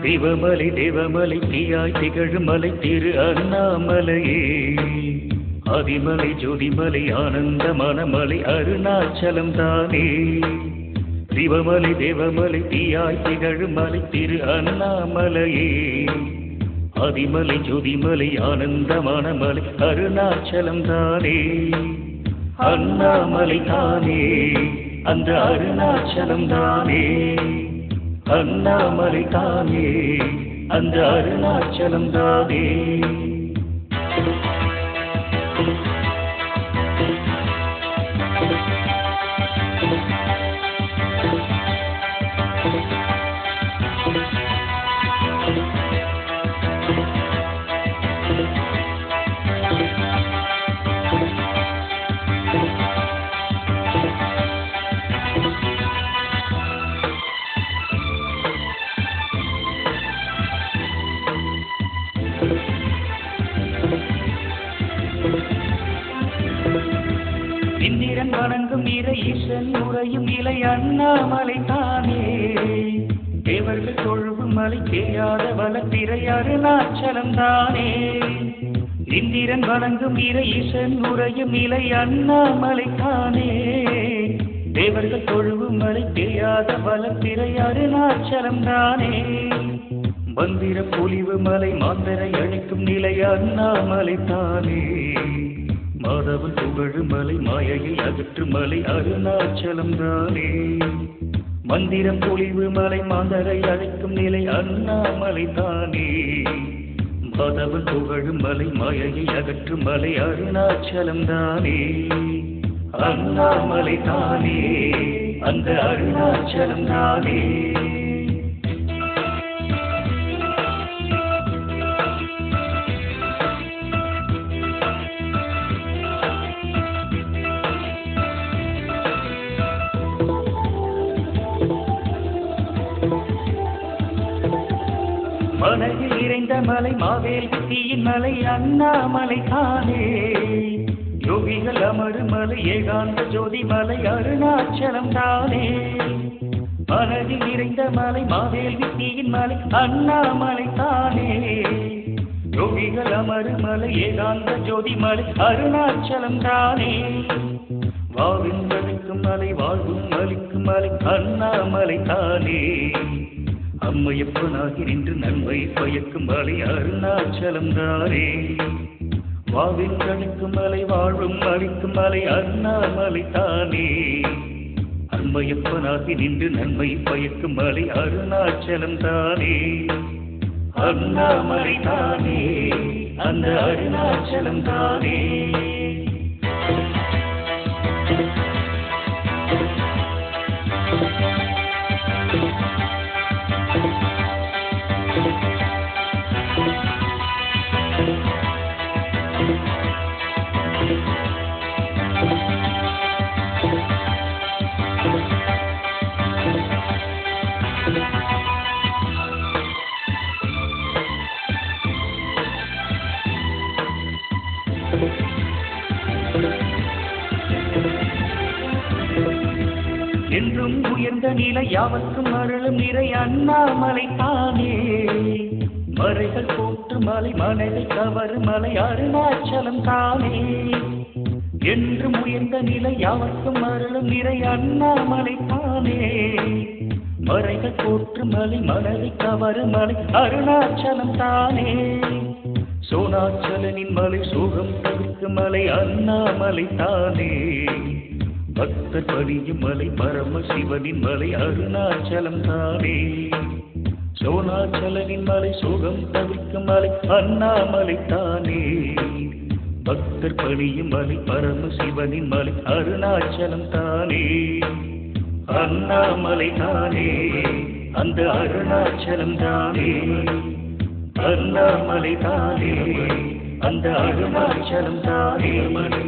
சிவமலை தேவமலை தீயாய் திகழும் மலை திரு அண்ணாமலையே அதிமலை ஜோதிமலை ஆனந்த மனமலை அருணாச்சலம் தானே சிவமலை தேவமலை தீயாய் திகழும் மலை திரு அண்ணாமலையே அதிமலை ஜோதிமலை ஆனந்த மனமலை அருணாச்சலம் தானே அண்ணாமலை தானே அந்த அருணாச்சலம் தானே அண்ணாமலை தானே அந்த அருணாச்சலம் தானே இந்திரன் வணங்கும் இறை ஈசன் உறையும் இலை அண்ணாமலை தானே தேவர்கள் தொழுவும் மலை தேயாத வளத்திரை அருணாச்சலம் தானே இந்திரன் வணங்கும் இறை ஈசன் உறையும் இலை அண்ணாமலை தானே தேவர்கள் தொழுவும் மலை தேயாத வளத்திரை அருணாச்சலம் தானே மந்திர பொலிவு மலை மாந்தரை அழைக்கும் நிலை அண்ணாமலை தானே மாதவன் புகழு மலை மாயையை அகற்று மலை அருணாச்சலம் தானே மந்திரம் பொலிவு மலை மாந்தரை அழைக்கும் நிலை அண்ணாமலை தானே மாதவன் புகழு மலை மாயையை அகற்று மலை அருணாச்சலம் தானே அண்ணாமலை தானே அந்த அருணாச்சலம் தானே மலையில் இறைந்த மலை மாவேல் தீயின் மலை அண்ணாமலை தானே யோகிகள் அமரு மலை ஏகாந்த ஜோதி மலை அருணாச்சலம் தானே மலையில் இறைந்த மலை மாவேல் தீயின் மலை அண்ணாமலை தானே யோகிகள் அமரு மலை ஏகாந்த ஜோதி மலை அருணாச்சலம் தானே வாழ்வின் மலை வாழ்வும் அளிக்கும் மலை அண்ணாமலை தானே அம்மையப்பனாகி நின்று நன்மை பயக்கும் மலை அருணாச்சலம் தானே வாவின் கணிக்கும் மலை வாழும் அளிக்கும் மலை அண்ணாமலை தானே அம்மையப்பனாகி நின்று நன்மை பயக்கும் மலை அருணாச்சலம் தானே அண்ணாமலை தானே அந்த அருணாச்சலம் தானே என்றும் உயர்ந்த நிலை யாவர்க்கும் அருளும் நிறை அண்ணாமலை தானே மறைகள் போற்று மலை மனதை கவரு மலை அருணாச்சலம் தானே என்றும் உயர்ந்த நிலை யாவர்க்கும் அருளும் நிறை அண்ணாமலை தானே மறைகள் போற்று மலை மனதை கவரு மலை அருணாச்சலம் தானே சோனாச்சலனின் மலை சோகம் தவிர்க்கும் மலை அண்ணாமலை தானே பக்தர் பணியும் மலை பரம சிவனின் மலை அருணாச்சலம் தானே சோனாச்சலனின் மலை சோகம் தவிர்க்கும் மலை அண்ணாமலை தானே பக்தர் பணியும் மலை பரம சிவனின் மலை அருணாச்சலம் தானே அண்ணாமலை தானே அந்த அருணாச்சலம் தானே அண்ணாமலை தானே அந்த அருணாச்சலம் தானே மலை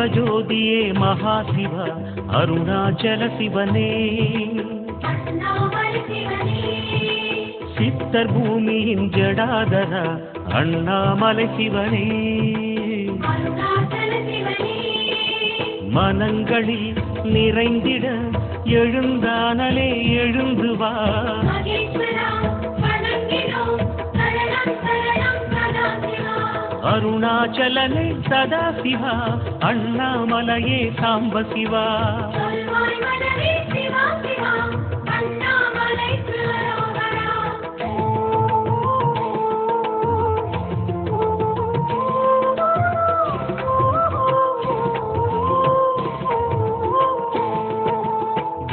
ஜீவஜோதியே மகாசிவ அருணாச்சல சிவனே சித்தர் பூமியின் ஜடாதர அண்ணாமலை சிவனே மனங்களில் நிறைந்திட எழுந்தானலே எழுந்து வா அருணாச்சலனே சதா சிவா அண்ணாமலையே சாம்ப சிவா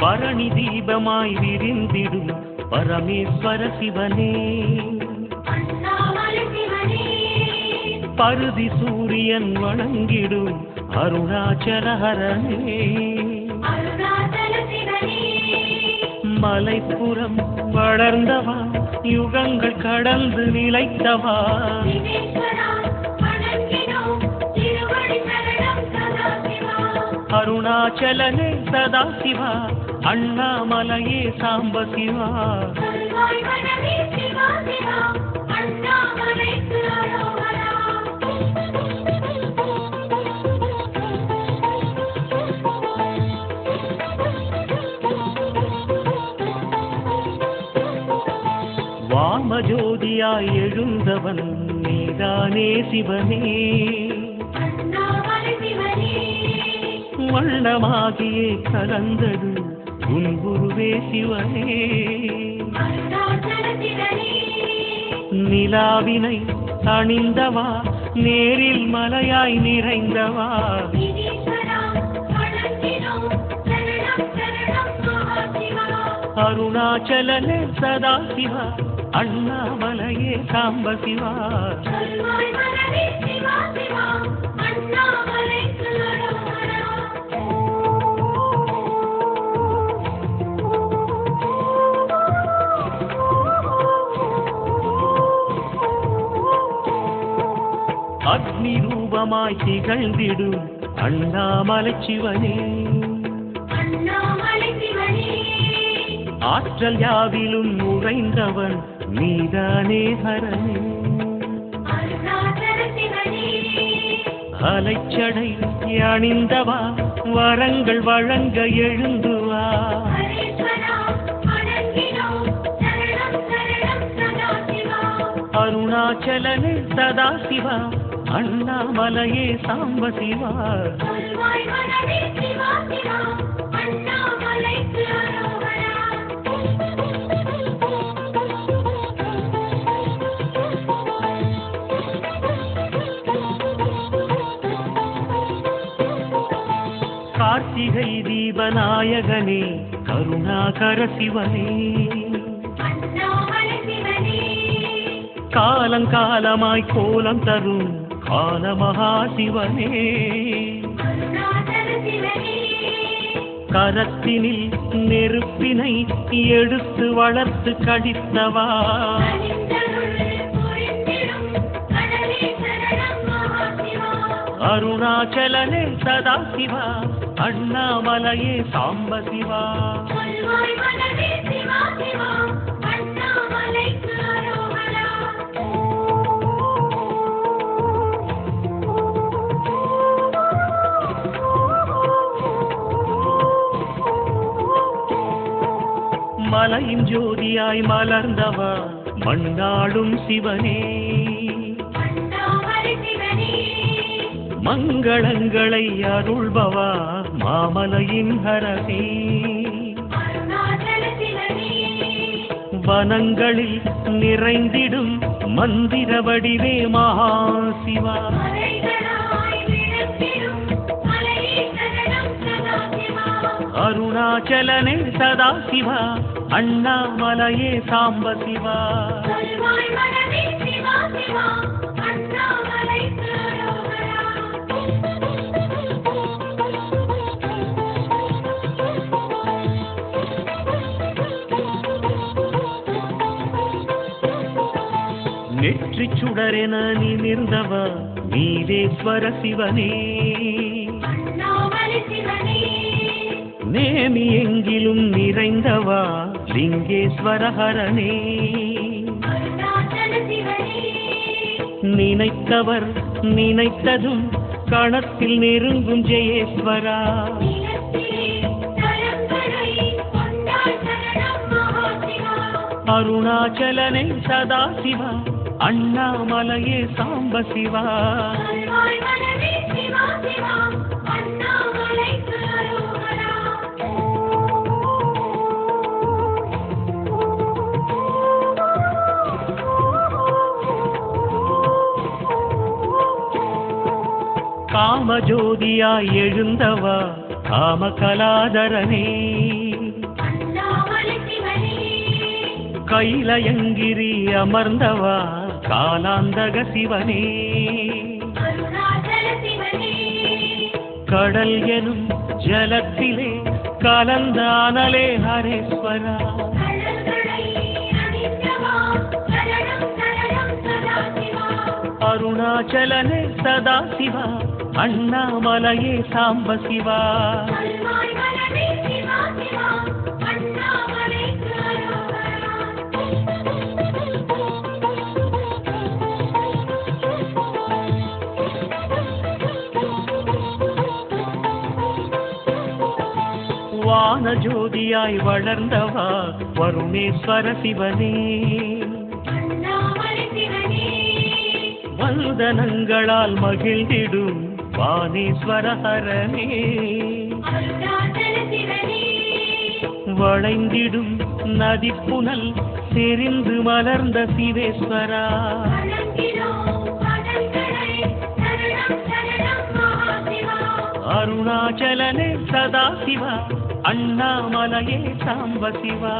பரணி தீபமாய் விரிந்திடும் பரமேஸ்வர சிவனே பருதி சூரியன் வணங்கிடும் அருணாச்சலஹரனே மலைப்புறம் வளர்ந்தவா யுகங்கள் கடந்து நிலைத்தவா அருணாச்சலனே சதா சிவா அண்ணாமலையே சாம்ப சிவா வாமஜோதியாய் எழுந்தவன் நீதானே சிவனே வண்ணமாகியே கலந்தது உன் குருவே சிவனே நிலாவினை அணிந்தவா நேரில் மலையாய் நிறைந்தவா அருணாச்சலனே சதா சிவா அண்ணாமலையே சாம்ப சிவா அக்னி ரூபமாய் திகழ்ந்திடும் அண்ணாமலை சிவனே ஆற்றல் யாவிலும் உறைந்தவன் நீதானே ஹரனே அலைச்சடை அணிந்தவா வரங்கள் வழங்க எழுந்துவா அருணாச்சலனே சதா சிவா அண்ணாமலையே சாம்ப சிவா கார்த்திகை தீபநாயகனே கருணாகர சிவனே காலங்காலமாய் கோலம் தரும் கால மகா சிவனே கரத்தினில் நெருப்பினை எடுத்து வளர்த்து கடித்தவா அருணாச்சலனே சதா சிவா அண்ணாமலையே சாம்ப சிவா மலையின் ஜோதியாய் மலர்ந்தவா மண்ணாடும் சிவனே மங்களங்களை அருள்பவா மாமலையின் ஹரனே வனங்களில் நிறைந்திடும் மந்திர வடிவே மகா சிவா அருணாச்சலனே சதா சிவா அண்ணாமலையே சாம்ப சிவா நெற்றிச் சுடரென நிமிர்ந்தவா நீலேஸ்வர சிவனே நேமி எங்கிலும் நிறைந்தவா லிங்கேஸ்வரஹரனே நினைத்தவர் நினைத்ததும் கணத்தில் நெருங்கும் ஜெயேஸ்வரா அருணாச்சலனே சதாசிவா அண்ணாமலையே சாம்ப சிவா காமஜோதியாய் எழுந்தவா காமகலாதரனே கைலயங்கிரி அமர்ந்தவா காலாந்தக சிவனே கடல் எனும் ஜலத்திலே கலந்தானலே ஹரேஸ்வரா அருணாச்சலனே சதாசிவா அண்ணாமலையே சாம்ப சிவா வான ஜோதியாய் வளர்ந்தவா வருணேஸ்வர சிவனே வந்தனங்களால் மகிழ்ந்திடும் வானேஸ்வர ஹரனே வளைந்திடும் நதி புனல் தெரிந்து மலர்ந்த சிவேஸ்வரா அருணாச்சலனே சதாசிவா அண்ணாமலையே சாம்ப சிவா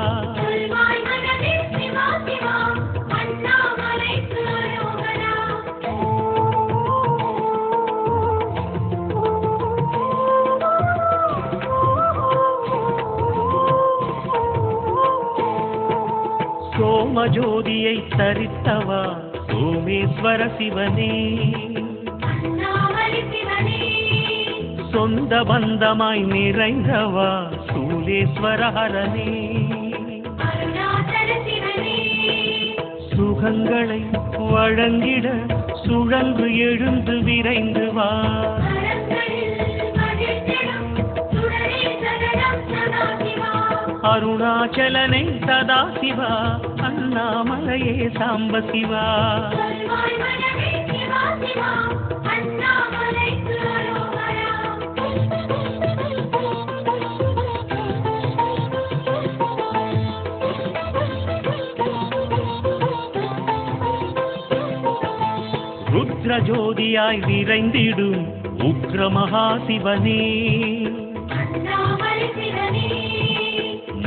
சோமஜோதியை தரித்தவா சோமேஸ்வர சிவனே சொந்த பந்தமாய் நிறைந்தவா சூலேஸ்வர ஹரனே சுகங்களை வழங்கிட சுழன்று எழுந்து விரைந்து வா அருணாச்சலனை சதாசிவா அண்ணாமலையே சாம்ப சிவா ருத்ரஜோதியாய் விரைந்திடும் உக்ர மகாசிவனே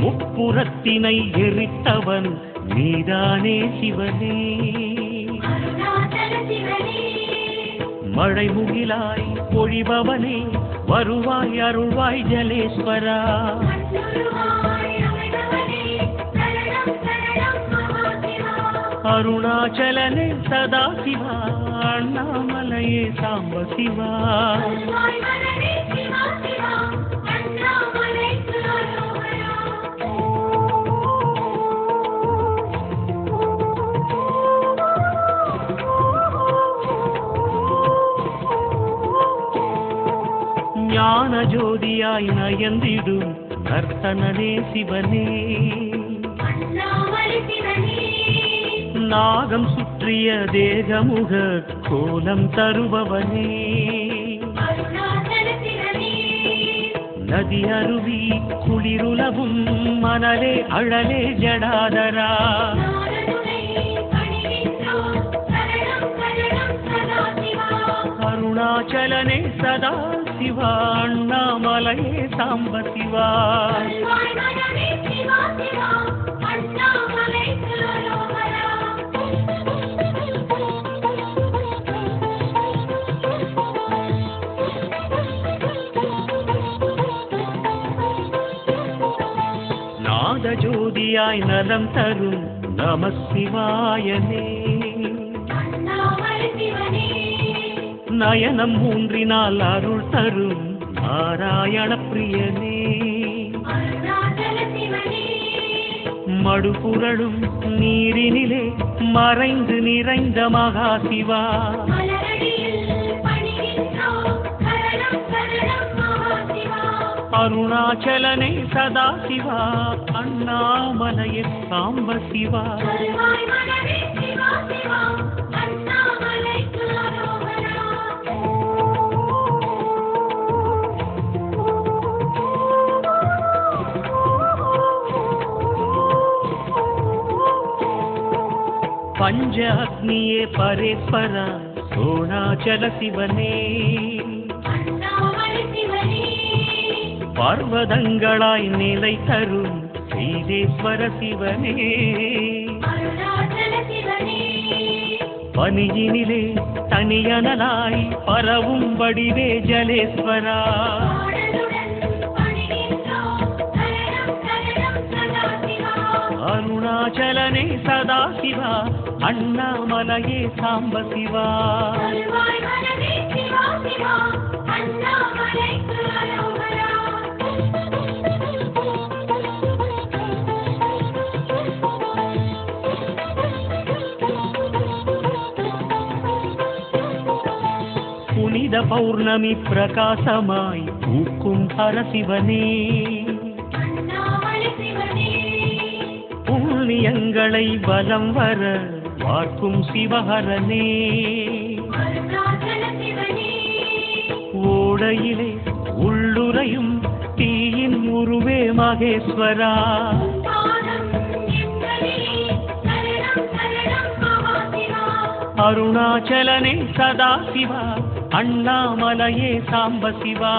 முப்புறத்தினை எரித்தவன் நீதானே சிவனே மழை முகிலாய் பொழிபவனே வருவாய் அருள்வாய் ஜலேஸ்வரா அருணாச்சலனே சதாசிவா அண்ணாமலையே சாம்ப சிவா ஞான ஜோதியாய் நயந்திடும் நர்த்தனனே சிவனே நாகம் சுற்றிய தேகமுக கோலம் தருபவனே நதி அருவி குளிருலவும் மணலே அழலே ஜடாதரா அருணாச்சலனே சதா சிவா அண்ணாமலையே சாம்ப சிவா நாத ஜோதியாய் நலம் தரும் நம சிவாயனே நயனம் ஊன்றினால் அருள் தரும் நாராயண பிரியனே மடுபுரளும் நீரினிலே மறைந்து நிறைந்த மகாசிவா அருணாச்சலனே சதாசிவா அண்ணாமலையே சாம்ப சிவா பஞ்ச அக்னியே பரேஸ்வரா சோணாச்சல சிவனே பர்வதங்களாய் நிலை தரும் சீதேஸ்வர சிவனே பனியினிலே தனியனலாய் பரவும் வடிவே ஜலேஸ்வரா அருணாச்சலனே சதாசிவா அண்ணாமலையே சாம்ப சிவா புனித பௌர்ணமி பிரகாசமாய் பூக்கும் பரசிவனே புண்ணியங்களை பலம் வர வாக்கும் சிவஹரனே ஓடையிலே உள்ளுரையும் தீயின் உருவே மகேஸ்வரா அருணாச்சலனே சதாசிவா அண்ணாமலையே சாம்ப சிவா